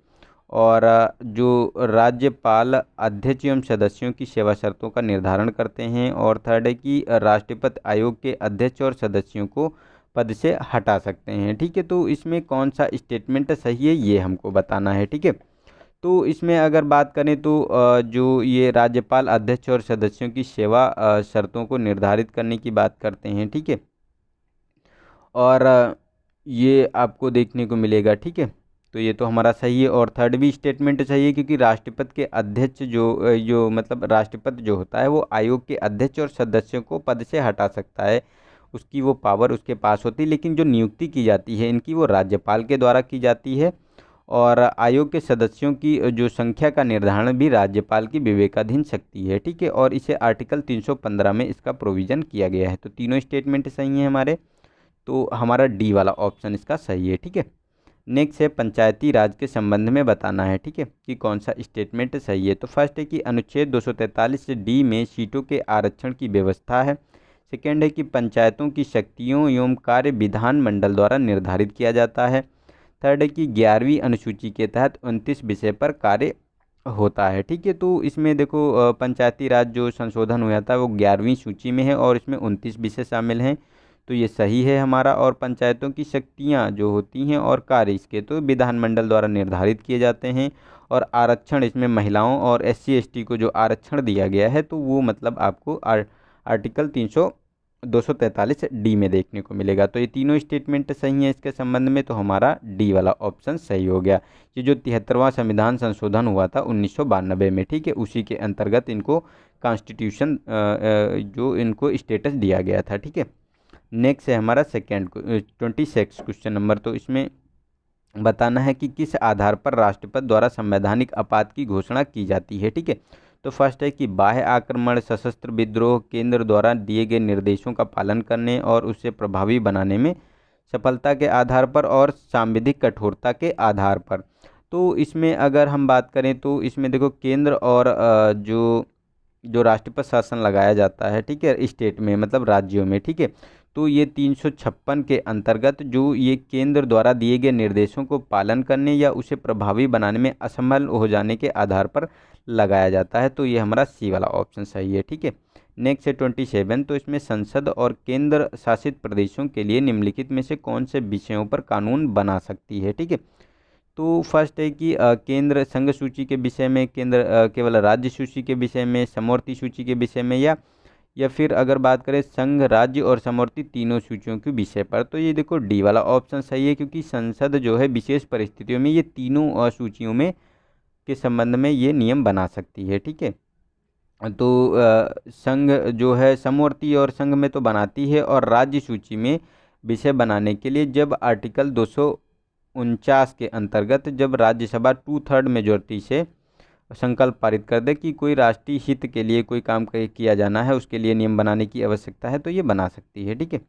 और जो राज्यपाल अध्यक्ष एवं सदस्यों की सेवा शर्तों का निर्धारण करते हैं। और थर्ड है कि राष्ट्रपति आयोग के अध्यक्ष और सदस्यों को पद से हटा सकते हैं। ठीक है। तो इसमें कौन सा स्टेटमेंट सही है ये हमको बताना है। ठीक है। तो इसमें अगर बात करें तो जो ये राज्यपाल अध्यक्ष और सदस्यों की सेवा शर्तों को निर्धारित करने की बात करते हैं। ठीक है। और ये आपको देखने को मिलेगा। ठीक है। तो ये तो हमारा सही है। और थर्ड भी स्टेटमेंट सही है क्योंकि राष्ट्रपति के अध्यक्ष जो मतलब राष्ट्रपति जो होता है वो आयोग के अध्यक्ष और सदस्यों को पद से हटा सकता है, उसकी वो पावर उसके पास होती है। लेकिन जो नियुक्ति की जाती है इनकी वो राज्यपाल के द्वारा की जाती है। और आयोग के सदस्यों की जो संख्या का निर्धारण भी राज्यपाल की विवेकाधीन शक्ति है। ठीक है। और इसे आर्टिकल 315 में इसका प्रोविज़न किया गया है। तो तीनों स्टेटमेंट सही हैं हमारे। तो हमारा डी वाला ऑप्शन इसका सही है। ठीक है। नेक्स्ट है पंचायती राज के संबंध में बताना है। ठीक है। कि कौन सा स्टेटमेंट सही है। तो फर्स्ट है कि अनुच्छेद 243D में सीटों के आरक्षण की व्यवस्था है। सेकेंड है कि पंचायतों की शक्तियों एवं कार्य विधानमंडल द्वारा निर्धारित किया जाता है। थर्ड है कि 11वीं अनुसूची के तहत 29 विषय पर कार्य होता है। ठीक है। तो इसमें देखो पंचायती राज जो संशोधन हुआ था वो 11वीं सूची में है और इसमें 29 विषय शामिल हैं। तो ये सही है हमारा। और पंचायतों की शक्तियाँ जो होती हैं और कार्य इसके तो विधानमंडल द्वारा निर्धारित किए जाते हैं। और आरक्षण इसमें महिलाओं और SC ST को जो आरक्षण दिया गया है तो वो मतलब आपको आर्टिकल 243 डी में देखने को मिलेगा। तो ये तीनों स्टेटमेंट सही हैं इसके संबंध में, तो हमारा डी वाला ऑप्शन सही हो गया। ये जो 73वां संविधान संशोधन हुआ था 1992 में, ठीक है, उसी के अंतर्गत इनको कॉन्स्टिट्यूशन जो इनको स्टेटस दिया गया था, ठीक है। नेक्स्ट है हमारा 26 क्वेश्चन नंबर। तो इसमें बताना है कि किस आधार पर राष्ट्रपति द्वारा संवैधानिक आपात की घोषणा की जाती है, ठीक है। तो फर्स्ट है कि बाह्य आक्रमण, सशस्त्र विद्रोह, केंद्र द्वारा दिए गए निर्देशों का पालन करने और उसे प्रभावी बनाने में सफलता के आधार पर, और सांविधिक कठोरता के आधार पर। तो इसमें अगर हम बात करें तो इसमें देखो केंद्र और जो जो राष्ट्रपति शासन लगाया जाता है, ठीक है, स्टेट में मतलब राज्यों में, ठीक है। तो ये 356 के अंतर्गत जो ये केंद्र द्वारा दिए गए निर्देशों को पालन करने या उसे प्रभावी बनाने में असफल हो जाने के आधार पर लगाया जाता है। तो ये हमारा सी वाला ऑप्शन सही है, ठीक है। नेक्स्ट है 27। तो इसमें संसद और केंद्र शासित प्रदेशों के लिए निम्नलिखित में से कौन से विषयों पर कानून बना सकती है, ठीक है। तो फर्स्ट है कि केंद्र संघ सूची के विषय में, केंद्र केवल राज्य सूची के विषय में, समवर्ती सूची के विषय में, या फिर अगर बात करें संघ, राज्य और समवर्ती तीनों सूचियों के विषय पर। तो ये देखो डी वाला ऑप्शन सही है, क्योंकि संसद जो है विशेष परिस्थितियों में ये तीनों सूचियों में के संबंध में ये नियम बना सकती है, ठीक है। तो संघ जो है समवर्ती और संघ में तो बनाती है, और राज्य सूची में विषय बनाने के लिए जब आर्टिकल 249 के अंतर्गत जब राज्यसभा 2/3 मेजोरिटी से संकल्प पारित कर दे कि कोई राष्ट्रीय हित के लिए कोई काम किया जाना है, उसके लिए नियम बनाने की आवश्यकता है, तो ये बना सकती है, ठीक है।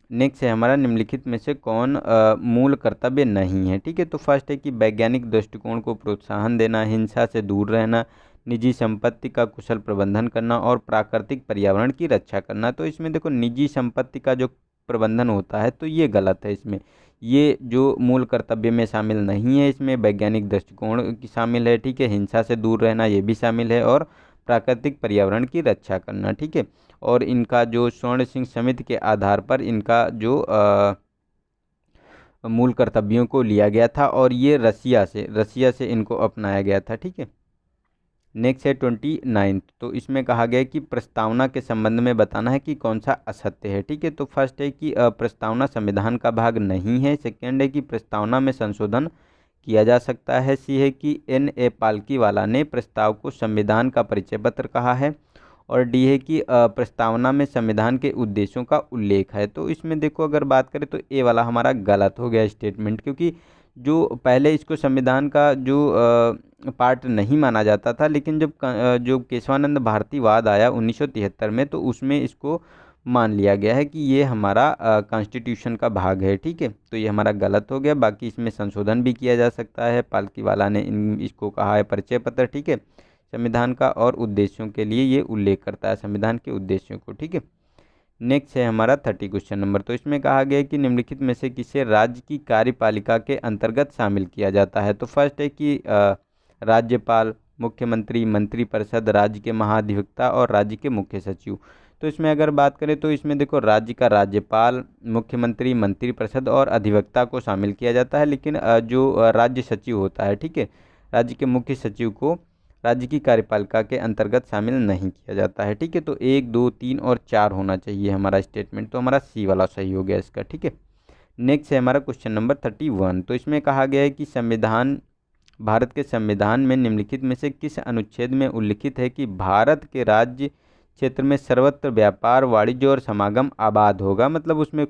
नेक्स्ट है हमारा निम्नलिखित में से कौन मूल कर्तव्य नहीं है, ठीक है। तो फर्स्ट है कि वैज्ञानिक दृष्टिकोण को प्रोत्साहन देना, हिंसा से दूर रहना, निजी संपत्ति का कुशल प्रबंधन करना और प्राकृतिक पर्यावरण की रक्षा करना। तो इसमें देखो निजी संपत्ति का जो प्रबंधन होता है तो ये गलत है, इसमें ये जो मूल कर्तव्य में शामिल नहीं है। इसमें वैज्ञानिक दृष्टिकोण की शामिल है, ठीक है, हिंसा से दूर रहना ये भी शामिल है, और प्राकृतिक पर्यावरण की रक्षा करना, ठीक है। और इनका जो स्वर्ण सिंह समिति के आधार पर इनका जो मूल कर्तव्यों को लिया गया था, और ये रसिया से इनको अपनाया गया था, ठीक है। नेक्स्ट है 29। तो इसमें कहा गया है कि प्रस्तावना के संबंध में बताना है कि कौन सा असत्य है, ठीक है। तो फर्स्ट है कि प्रस्तावना संविधान का भाग नहीं है। सेकेंड है कि प्रस्तावना में संशोधन किया जा सकता है। सी है कि N.A. पालकीवाला ने प्रस्ताव को संविधान का परिचय पत्र कहा है। और डी है कि प्रस्तावना में संविधान के उद्देश्यों का उल्लेख है। तो इसमें देखो अगर बात करें तो ए वाला हमारा गलत हो गया स्टेटमेंट, क्योंकि जो पहले इसको संविधान का जो पार्ट नहीं माना जाता था, लेकिन जब जो केशवानंद भारतीवाद आया 1973 में, तो उसमें इसको मान लिया गया है कि ये हमारा कॉन्स्टिट्यूशन का भाग है, ठीक है। तो ये हमारा गलत हो गया। बाकी इसमें संशोधन भी किया जा सकता है। पालकीवाला ने इसको कहा है परिचय पत्र, ठीक है, संविधान का, और उद्देश्यों के लिए ये उल्लेख करता है संविधान के उद्देश्यों को, ठीक है। नेक्स्ट है हमारा 30 क्वेश्चन नंबर। तो इसमें कहा गया है कि निम्नलिखित में से किसे राज्य की कार्यपालिका के अंतर्गत शामिल किया जाता है। तो फर्स्ट है कि राज्यपाल, मुख्यमंत्री, मंत्रिपरिषद, राज्य के महाधिवक्ता और राज्य के मुख्य सचिव। तो इसमें अगर बात करें तो इसमें देखो राज्य का राज्यपाल, मुख्यमंत्री, मंत्रिपरिषद और अधिवक्ता को शामिल किया जाता है, लेकिन जो राज्य सचिव होता है, ठीक है, राज्य के मुख्य सचिव को राज्य की कार्यपालिका के अंतर्गत शामिल नहीं किया जाता है, ठीक है। तो 1, 2, 3 और 4 होना चाहिए हमारा स्टेटमेंट। तो हमारा सी वाला सही हो गया इसका, ठीक है। नेक्स्ट है हमारा क्वेश्चन नंबर 31। तो इसमें कहा गया है कि भारत के संविधान में निम्नलिखित में से किस अनुच्छेद में उल्लिखित है कि भारत के राज्य क्षेत्र में सर्वत्र व्यापार, वाणिज्य और समागम आबाद होगा, मतलब उसमें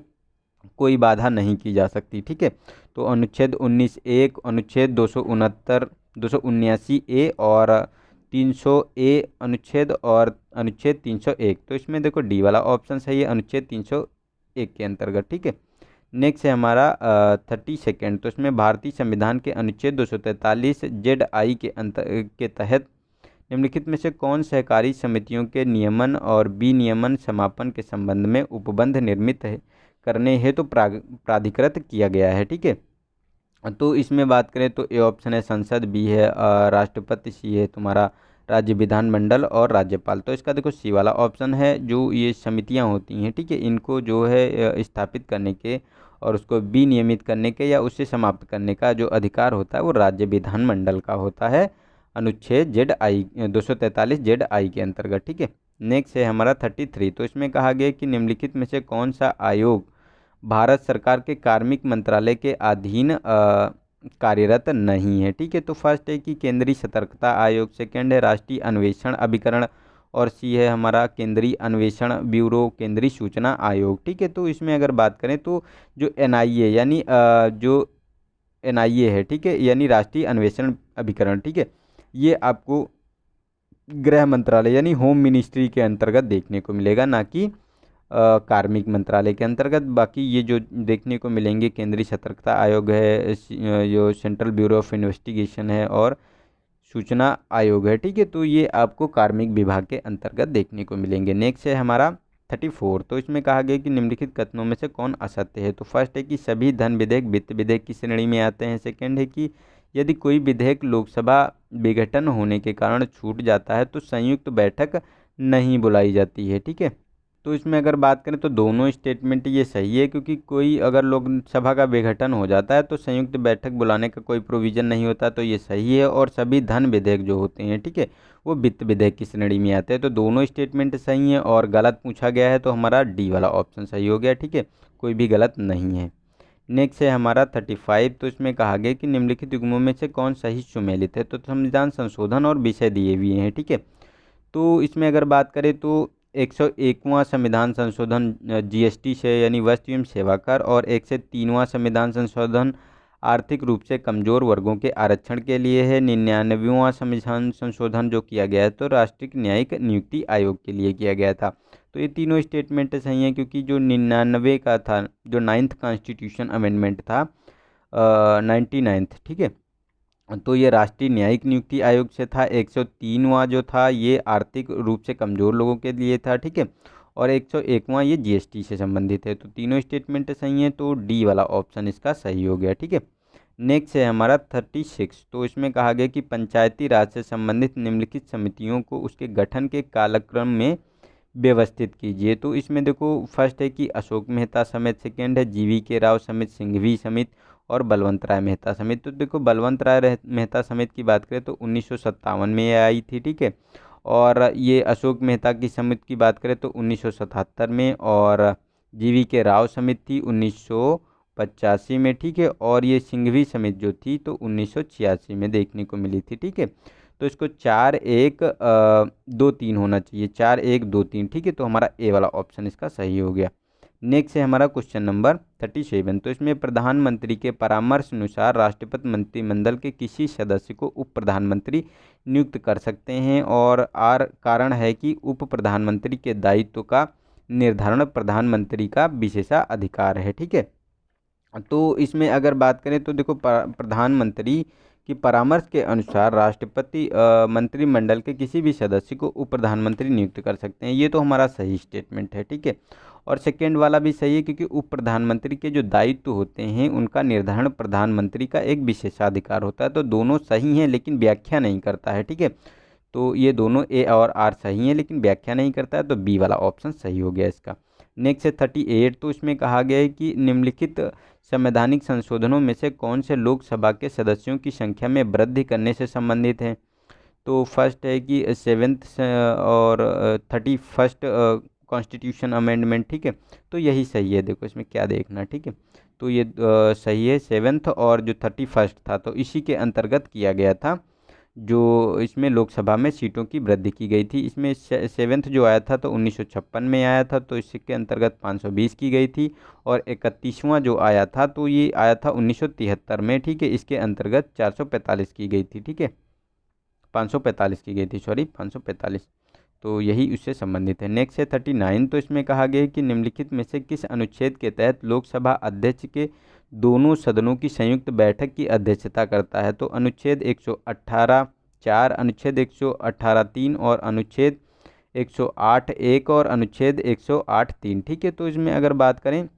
कोई बाधा नहीं की जा सकती, ठीक है। तो अनुच्छेद 19(1), अनुच्छेद 279 ए और 300 ए अनुच्छेद, और अनुच्छेद 301। तो इसमें देखो डी वाला ऑप्शन सही है, अनुच्छेद 301 के अंतर्गत, ठीक है। नेक्स्ट है हमारा 32। तो इसमें भारतीय संविधान के अनुच्छेद 243 ZI के तहत निम्नलिखित में से कौन सहकारी समितियों के नियमन और विनियमन समापन के संबंध में उपबंध निर्मित है करने हेतु प्राधिकृत किया गया है, ठीक है। तो इसमें बात करें तो ए ऑप्शन है संसद, बी है राष्ट्रपति, सी है तुम्हारा राज्य विधानमंडल और राज्यपाल। तो इसका देखो सी वाला ऑप्शन है, जो ये समितियां होती हैं, ठीक है, इनको जो है स्थापित करने के और उसको विनियमित करने के या उससे समाप्त करने का जो अधिकार होता है वो राज्य विधानमंडल का होता है, अनुच्छेद ZI 243 ZI के अंतर्गत, ठीक है। नेक्स्ट है हमारा 33। तो इसमें कहा गया कि निम्नलिखित में से कौन सा आयोग भारत सरकार के कार्मिक मंत्रालय के अधीन कार्यरत नहीं है। ठीक है, तो फर्स्ट है कि केंद्रीय सतर्कता आयोग, सेकंड है राष्ट्रीय अन्वेषण अभिकरण, और सी है हमारा केंद्रीय अन्वेषण ब्यूरो, केंद्रीय सूचना आयोग। ठीक है, तो इसमें अगर बात करें तो जो एनआईए यानी जो एनआईए है, ठीक है, यानी राष्ट्रीय अन्वेषण अभिकरण, ठीक है, ये आपको गृह मंत्रालय यानी होम मिनिस्ट्री के अंतर्गत देखने को मिलेगा, ना कि कार्मिक मंत्रालय के अंतर्गत। बाकी ये जो देखने को मिलेंगे केंद्रीय सतर्कता आयोग है, जो सेंट्रल ब्यूरो ऑफ इन्वेस्टिगेशन है, और सूचना आयोग है, ठीक है, तो ये आपको कार्मिक विभाग के अंतर्गत देखने को मिलेंगे। नेक्स्ट है हमारा 34। तो इसमें कहा गया कि निम्नलिखित कथनों में से कौन असत्य है। तो फर्स्ट है कि सभी धन विधेयक वित्त विधेयक की श्रेणी में आते हैं। सेकंड है कि यदि कोई विधेयक लोकसभा विघटन होने के कारण छूट जाता है तो संयुक्त बैठक नहीं बुलाई जाती है। ठीक है, तो इसमें अगर बात करें तो दोनों स्टेटमेंट ये सही है, क्योंकि कोई अगर लोकसभा का विघटन हो जाता है तो संयुक्त बैठक बुलाने का कोई प्रोविज़न नहीं होता, तो ये सही है। और सभी धन विधेयक जो होते हैं, ठीक है, वो वित्त विधेयक की श्रेणी में आते हैं। तो दोनों स्टेटमेंट सही है, और गलत पूछा गया है तो हमारा डी वाला ऑप्शन सही हो गया। ठीक है, कोई भी गलत नहीं है। नेक्स्ट है हमारा 35। तो इसमें कहा गया कि निम्नलिखित युग्मों में से कौन सही सुमेलित है। तो संविधान संशोधन और विषय दिए हुए हैं। ठीक है, तो इसमें अगर बात करें तो 101वां संविधान संशोधन जीएसटी से यानी वस्तु एवं सेवा कर, और 103वां संविधान संशोधन आर्थिक रूप से कमजोर वर्गों के आरक्षण के लिए है। 99वां संविधान संशोधन जो किया गया है तो राष्ट्रीय न्यायिक नियुक्ति आयोग के लिए किया गया था। तो ये तीनों स्टेटमेंट सही हैं, क्योंकि जो 99 का था, जो 9th कॉन्स्टिट्यूशन अमेंडमेंट था 99th, ठीक है, तो ये राष्ट्रीय न्यायिक नियुक्ति आयोग से था। 103वां जो था ये आर्थिक रूप से कमज़ोर लोगों के लिए था। ठीक है, और 101वां ये जीएसटी से संबंधित है। तो तीनों स्टेटमेंट सही हैं, तो डी वाला ऑप्शन इसका सही हो गया। ठीक है, नेक्स्ट है हमारा 36। तो इसमें कहा गया कि पंचायती राज से संबंधित निम्नलिखित समितियों को उसके गठन के कालक्रम में व्यवस्थित कीजिए। तो इसमें देखो फर्स्ट है कि अशोक मेहता समिति, सेकेंड है जीवी के राव समिति, सिंघवी समिति, और बलवंत राय मेहता समिति। तो देखो बलवंत राय मेहता समिति की बात करें तो 1957 में ये आई थी। ठीक है, और ये अशोक मेहता की समिति की बात करें तो 1977 में, और जीवी के राव समिति थी 1985 में। ठीक है, और ये सिंघवी समिति जो थी तो 1986 में देखने को मिली थी। ठीक है, तो इसको 4-1-2-3 होना चाहिए, 4-1-2-3। ठीक है, तो हमारा ए वाला ऑप्शन इसका सही हो गया। नेक्स्ट है हमारा क्वेश्चन नंबर 37। तो इसमें प्रधानमंत्री के परामर्श अनुसार राष्ट्रपति मंत्रिमंडल के किसी सदस्य को उप प्रधानमंत्री नियुक्त कर सकते हैं, और आर कारण है कि उप प्रधानमंत्री के दायित्व का निर्धारण प्रधानमंत्री का विशेषाधिकार है। ठीक है, तो इसमें अगर बात करें तो देखो प्रधानमंत्री की परामर्श के अनुसार राष्ट्रपति मंत्रिमंडल के किसी भी सदस्य को उप प्रधानमंत्री नियुक्त कर सकते हैं। ये तो हमारा सही स्टेटमेंट है। ठीक है, और सेकेंड वाला भी सही है, क्योंकि उप प्रधानमंत्री के जो दायित्व होते हैं उनका निर्धारण प्रधानमंत्री का एक विशेषाधिकार होता है। तो दोनों सही हैं लेकिन व्याख्या नहीं करता है। ठीक है, तो ये दोनों ए और आर सही हैं लेकिन व्याख्या नहीं करता है, तो बी वाला ऑप्शन सही हो गया इसका। नेक्स्ट है 38। तो इसमें कहा गया है कि निम्नलिखित संवैधानिक संशोधनों में से कौन से लोकसभा के सदस्यों की संख्या में वृद्धि करने से संबंधित हैं। तो फर्स्ट है कि 7th और 31st कॉन्स्टिट्यूशन अमेंडमेंट। ठीक है, तो यही सही है। देखो इसमें क्या देखना, ठीक है, तो ये सही है। 7th और जो 31st था तो इसी के अंतर्गत किया गया था, जो इसमें लोकसभा में सीटों की वृद्धि की गई थी। इसमें 7th जो आया था तो 1956 में आया था, तो इसके अंतर्गत 520 की गई थी। और 31वां जो आया था तो ये आया था 1973 में। ठीक है, इसके अंतर्गत 445 की गई थी। ठीक है, 545 की गई थी, सॉरी 545। तो यही उससे संबंधित है। नेक्स्ट है 39। तो इसमें कहा गया है कि निम्नलिखित में से किस अनुच्छेद के तहत लोकसभा अध्यक्ष के दोनों सदनों की संयुक्त बैठक की अध्यक्षता करता है। तो अनुच्छेद 118(4), अनुच्छेद 118(3) और अनुच्छेद 108(1) और अनुच्छेद 108(3). ठीक है, तो इसमें अगर बात करें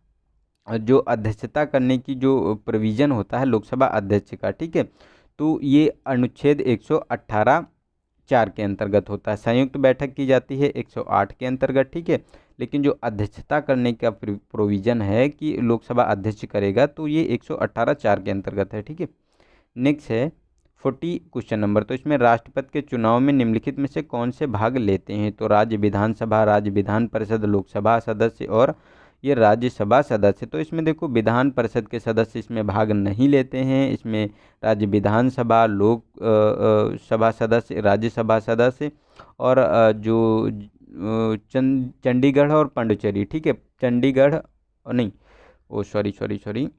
जो अध्यक्षता करने की जो प्रोविज़न होता है लोकसभा अध्यक्ष का, ठीक है, तो ये अनुच्छेद 118(4) के अंतर्गत होता है। संयुक्त बैठक की जाती है 108 के अंतर्गत। ठीक है, लेकिन जो अध्यक्षता करने का प्रोविज़न है कि लोकसभा अध्यक्ष करेगा तो ये 118(4) के अंतर्गत है। ठीक है, नेक्स्ट है क्वेश्चन नंबर, तो इसमें राष्ट्रपति के चुनाव में निम्नलिखित में से कौन से भाग लेते हैं? तो राज्य विधानसभा, राज्य विधान परिषद, लोकसभा सदस्य और ये राज्यसभा सदस्य। तो इसमें देखो विधान परिषद के सदस्य इसमें भाग नहीं लेते हैं। इसमें राज्य विधानसभा, लोक सभा सदस्य, राज्यसभा सदस्य और चंडीगढ़ और पांडिचेरी, ठीक है, चंडीगढ़ और नहीं, सॉरी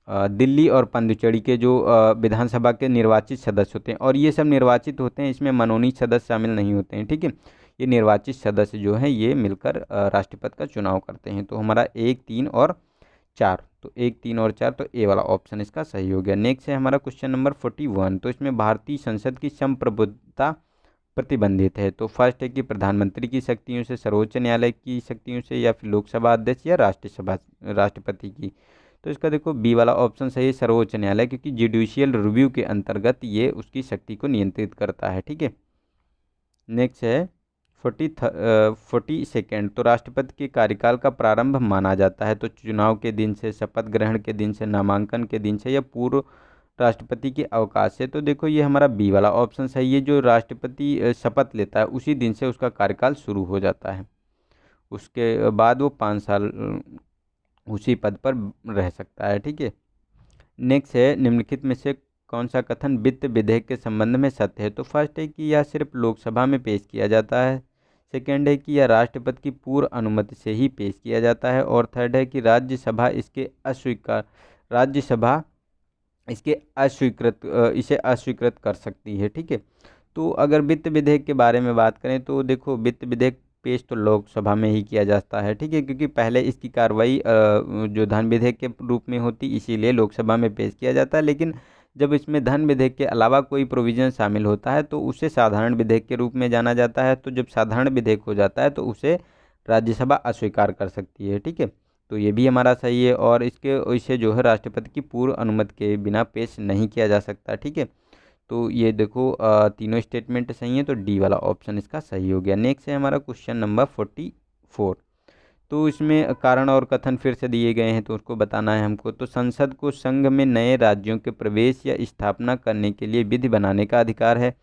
दिल्ली और पांडिचेरी के जो विधानसभा के निर्वाचित सदस्य होते हैं, और ये सब निर्वाचित होते हैं, इसमें मनोनीत सदस्य शामिल नहीं होते हैं, ठीक है। ये निर्वाचित सदस्य जो हैं ये मिलकर राष्ट्रपति का चुनाव करते हैं। तो हमारा 1, 3 और 4, तो 1, 3 और 4, तो ए वाला ऑप्शन इसका सही हो गया। नेक्स्ट है हमारा क्वेश्चन नंबर 41, तो इसमें भारतीय संसद की संप्रभुता प्रतिबंधित है। तो फर्स्ट है कि प्रधानमंत्री की शक्तियों से, सर्वोच्च न्यायालय की शक्तियों से, या फिर लोकसभा अध्यक्ष या राष्ट्रपति की। तो इसका देखो बी वाला ऑप्शन सही है, सर्वोच्च न्यायालय, क्योंकि जुडिशियल रिव्यू के अंतर्गत ये उसकी शक्ति को नियंत्रित करता है, ठीक है। नेक्स्ट है 42nd, तो राष्ट्रपति के कार्यकाल का प्रारंभ माना जाता है तो चुनाव के दिन से, शपथ ग्रहण के दिन से, नामांकन के दिन से, या पूर्व राष्ट्रपति के अवकाश से। तो देखो ये हमारा बी वाला ऑप्शन सही है, जो राष्ट्रपति शपथ लेता है उसी दिन से उसका कार्यकाल शुरू हो जाता है, उसके बाद वो 5 साल उसी पद पर रह सकता है, ठीक है। नेक्स्ट है निम्नलिखित में से कौन सा कथन वित्त विधेयक के संबंध में सत्य है? तो फर्स्ट है कि यह सिर्फ लोकसभा में पेश किया जाता है, सेकेंड है कि यह राष्ट्रपति की पूर्व अनुमति से ही पेश किया जाता है, और थर्ड है कि राज्यसभा इसे अस्वीकृत कर सकती है, ठीक है। तो अगर वित्त विधेयक के बारे में बात करें तो देखो वित्त विधेयक पेश तो लोकसभा में ही किया जाता है, ठीक है, क्योंकि पहले इसकी कार्रवाई जो धन विधेयक के रूप में होती, इसीलिए लोकसभा में पेश किया जाता है। लेकिन जब इसमें धन विधेयक के अलावा कोई प्रोविज़न शामिल होता है तो उसे साधारण विधेयक के रूप में जाना जाता है। तो जब साधारण विधेयक हो जाता है तो उसे राज्यसभा अस्वीकार कर सकती है, ठीक है। तो ये भी हमारा सही है, और इसे जो है राष्ट्रपति की पूर्व अनुमति के बिना पेश नहीं किया जा सकता, ठीक है। तो ये देखो तीनों स्टेटमेंट सही हैं, तो डी वाला ऑप्शन इसका सही हो गया। नेक्स्ट है हमारा क्वेश्चन नंबर 44, तो इसमें कारण और कथन फिर से दिए गए हैं तो उसको बताना है हमको। तो संसद को संघ में नए राज्यों के प्रवेश या स्थापना करने के लिए विधि बनाने का अधिकार है,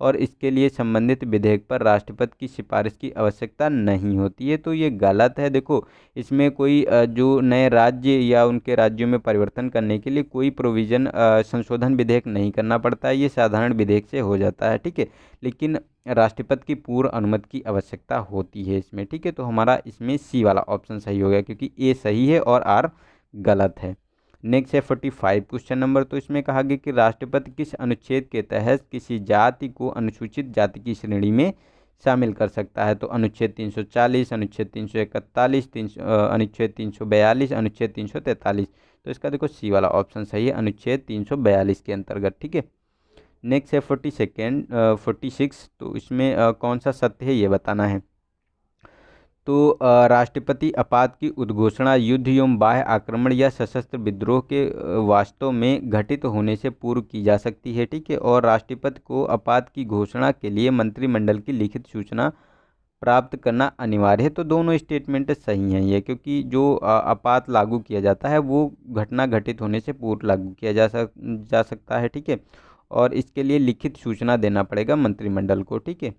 और इसके लिए संबंधित विधेयक पर राष्ट्रपति की सिफारिश की आवश्यकता नहीं होती है। तो ये गलत है। देखो इसमें कोई जो नए राज्य या उनके राज्यों में परिवर्तन करने के लिए कोई प्रोविज़न संशोधन विधेयक नहीं करना पड़ता है, ये साधारण विधेयक से हो जाता है, ठीक है। लेकिन राष्ट्रपति की पूर्व अनुमति की आवश्यकता होती है इसमें, ठीक है। तो हमारा इसमें सी वाला ऑप्शन सही हो गया, क्योंकि ए सही है और आर गलत है। नेक्स्ट है 45 क्वेश्चन नंबर, तो इसमें कहा गया कि राष्ट्रपति किस अनुच्छेद के तहत किसी जाति को अनुसूचित जाति की श्रेणी में शामिल कर सकता है? तो अनुच्छेद 340, अनुच्छेद 341, अनुच्छेद 342, अनुच्छेद 343। तो इसका देखो सी वाला ऑप्शन सही है, अनुच्छेद 342 के अंतर्गत, ठीक है। नेक्स्ट है 46, तो इसमें कौन सा सत्य है ये बताना है। तो राष्ट्रपति आपात की उद्घोषणा युद्ध एवं बाह्य आक्रमण या सशस्त्र विद्रोह के वास्तव में घटित होने से पूर्व की जा सकती है, ठीक है। और राष्ट्रपति को आपात की घोषणा के लिए मंत्रिमंडल की लिखित सूचना प्राप्त करना अनिवार्य है। तो दोनों स्टेटमेंट सही हैं ये, क्योंकि जो आपात लागू किया जाता है वो घटना घटित होने से पूर्व लागू किया जा सकता है, ठीक है। और इसके लिए लिखित सूचना देना पड़ेगा मंत्रिमंडल को, ठीक है।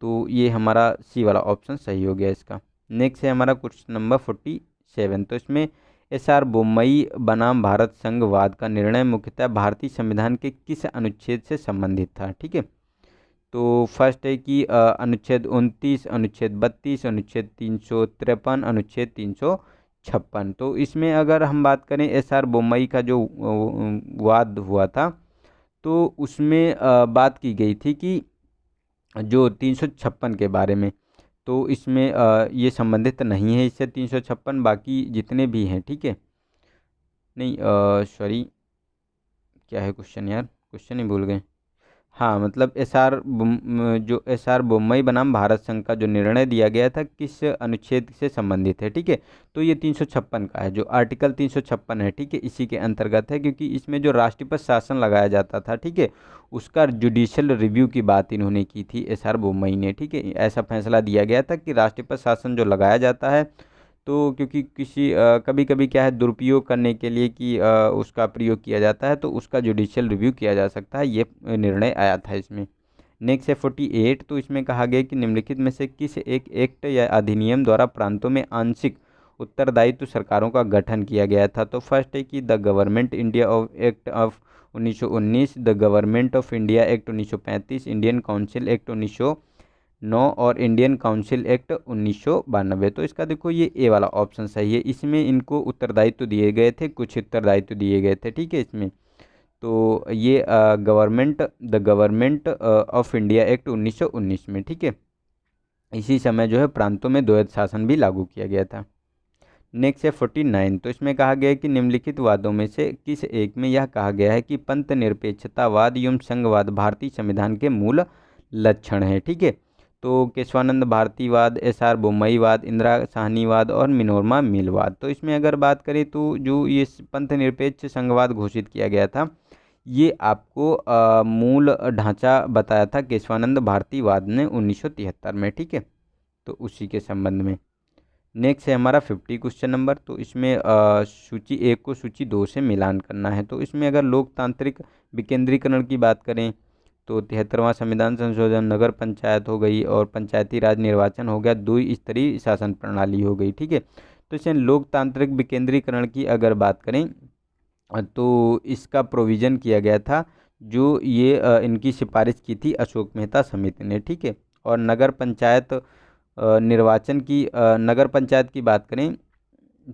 तो ये हमारा सी वाला ऑप्शन सही हो गया इसका। नेक्स्ट है हमारा क्वेश्चन नंबर 47, तो इसमें एस.आर. बोम्मई बनाम भारत संघवाद का निर्णय मुख्यतः भारतीय संविधान के किस अनुच्छेद से संबंधित था, ठीक है। तो फर्स्ट है कि अनुच्छेद 29, अनुच्छेद 32, अनुच्छेद 353, अनुच्छेद 356। तो इसमें अगर हम बात करें एस.आर. बोम्मई का जो वाद हुआ था, तो उसमें बात की गई थी कि जो 356 के बारे में, तो इसमें ये संबंधित नहीं है इससे 356, बाकी जितने भी हैं, ठीक है। नहीं सॉरी, क्या है क्वेश्चन यार, क्वेश्चन ही भूल गए। हाँ, मतलब एस.आर. बोम्मई बनाम भारत संघ का जो निर्णय दिया गया था किस अनुच्छेद से संबंधित है, ठीक है। तो ये 356 का है, जो आर्टिकल 356 है, ठीक है, इसी के अंतर्गत है, क्योंकि इसमें जो राष्ट्रपति शासन लगाया जाता था, ठीक है, उसका जुडिशियल रिव्यू की बात इन्होंने की थी एस.आर. बोम्मई ने, ठीक है। ऐसा फैसला दिया गया था कि राष्ट्रपति शासन जो लगाया जाता है तो क्योंकि किसी कभी कभी क्या है दुरुपयोग करने के लिए कि उसका प्रयोग किया जाता है, तो उसका जुडिशियल रिव्यू किया जा सकता है, ये निर्णय आया था इसमें। नेक्स्ट है 48। तो इसमें कहा गया कि निम्नलिखित में से किस एक एक्ट या अधिनियम द्वारा प्रांतों में आंशिक उत्तरदायित्व सरकारों का गठन किया गया था। तो फर्स्ट है कि the government India of act of 1919, the government of India act 1935, Indian council act 1909 और इंडियन काउंसिल एक्ट 1992। तो इसका देखो ये ए वाला ऑप्शन सही है, इसमें इनको उत्तरदायित्व दिए गए थे, कुछ उत्तरदायित्व दिए गए थे, ठीक है इसमें। तो ये the government of India act 1919 में, ठीक है, इसी समय जो है प्रांतों में द्वैध शासन भी लागू किया गया था। नेक्स्ट है 49। तो इसमें कहा गया है कि निम्नलिखित वादों में से किस एक में यह कहा गया है कि पंथ निरपेक्षतावाद एवं संघवाद भारतीय संविधान के मूल लक्षण है, ठीक है। तो केशवानंद भारतीवाद, एस.आर. बोम्मईवाद, इंदिरा साहनीवाद और मनोरमा मिलवाद। तो इसमें अगर बात करें तो जो ये पंथ निरपेक्ष संघवाद घोषित किया गया था, ये आपको मूल ढांचा बताया था केशवानंद भारतीवाद ने 1973 में, ठीक है, तो उसी के संबंध में। नेक्स्ट है हमारा 50 क्वेश्चन नंबर। तो इसमें सूची 1 को सूची 2 से मिलान करना है। तो इसमें अगर लोकतांत्रिक विकेंद्रीकरण की बात करें तो 73वां संविधान संशोधन, नगर पंचायत हो गई और पंचायती राज निर्वाचन हो गया, द्विस्तरीय शासन प्रणाली हो गई, ठीक है। तो इसमें लोकतांत्रिक विकेंद्रीकरण की अगर बात करें तो इसका प्रोविज़न किया गया था, जो ये इनकी सिफारिश की थी अशोक मेहता समिति ने, ठीक है। और नगर पंचायत नगर पंचायत की बात करें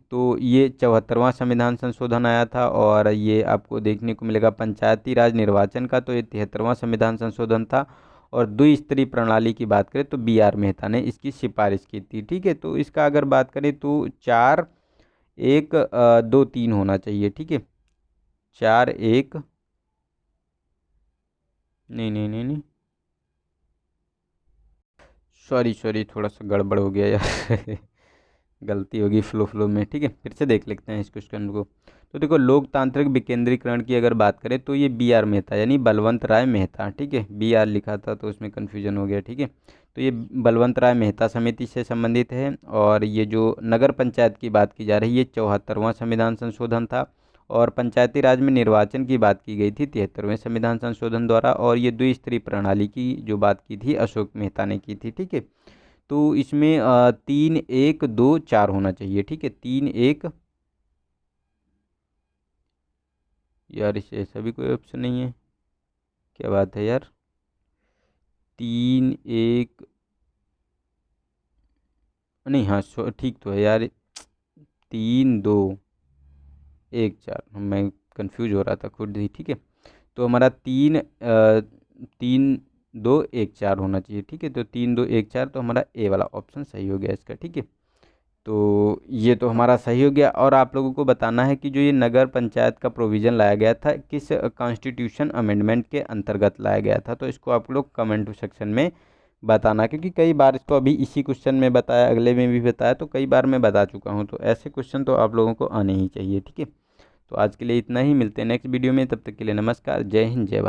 तो ये 74वां संविधान संशोधन आया था, और ये आपको देखने को मिलेगा पंचायती राज निर्वाचन का, तो ये 73वां संविधान संशोधन था। और द्विस्तरीय प्रणाली की बात करें तो B.R. मेहता ने इसकी सिफारिश की थी, ठीक है। तो इसका अगर बात करें तो 4 1 2 3 होना चाहिए, ठीक है। 4 1 नहीं नहीं नहीं नहीं, सॉरी थोड़ा सा गड़बड़ हो गया यार गलती होगी फ्लो में, ठीक है। फिर से देख लेते हैं इस क्वेश्चन को। तो देखो लोकतांत्रिक विकेंद्रीकरण की अगर बात करें तो ये B.R. मेहता यानी बलवंत राय मेहता, ठीक है, B.R. लिखा था तो उसमें कन्फ्यूजन हो गया, ठीक है। तो ये बलवंत राय मेहता समिति से संबंधित है। और ये जो नगर पंचायत की बात की जा रही है, ये 74वां संविधान संशोधन था। और पंचायती राज में निर्वाचन की बात की गई थी 73वें संविधान संशोधन द्वारा। और ये द्विस्तरीय प्रणाली की जो बात की थी अशोक मेहता ने की थी, ठीक है। तो इसमें 3 1 2 4 होना चाहिए, ठीक है। 3 1, यार इसे ऐसा भी कोई ऑप्शन नहीं है, क्या बात है यार। 3 1 नहीं, हाँ ठीक तो है यार, 3 2 1 4, मैं कंफ्यूज हो रहा था खुद ही, ठीक है। तो हमारा 3 2 1 4 होना चाहिए, ठीक है। तो 3 2 1 4, तो हमारा ए वाला ऑप्शन सही हो गया इसका, ठीक है। तो ये तो हमारा सही हो गया। और आप लोगों को बताना है कि जो ये नगर पंचायत का प्रोविज़न लाया गया था किस कॉन्स्टिट्यूशन अमेंडमेंट के अंतर्गत लाया गया था। तो इसको आप लोग कमेंट सेक्शन में बताना, क्योंकि कई बार इसको अभी इसी क्वेश्चन में बताया, अगले में भी बताया, तो कई बार मैं बता चुका हूँ। तो ऐसे क्वेश्चन तो आप लोगों को आने ही चाहिए, ठीक है। तो आज के लिए इतना ही, मिलते हैं नेक्स्ट वीडियो में, तब तक के लिए नमस्कार, जय हिंद, जय भारत।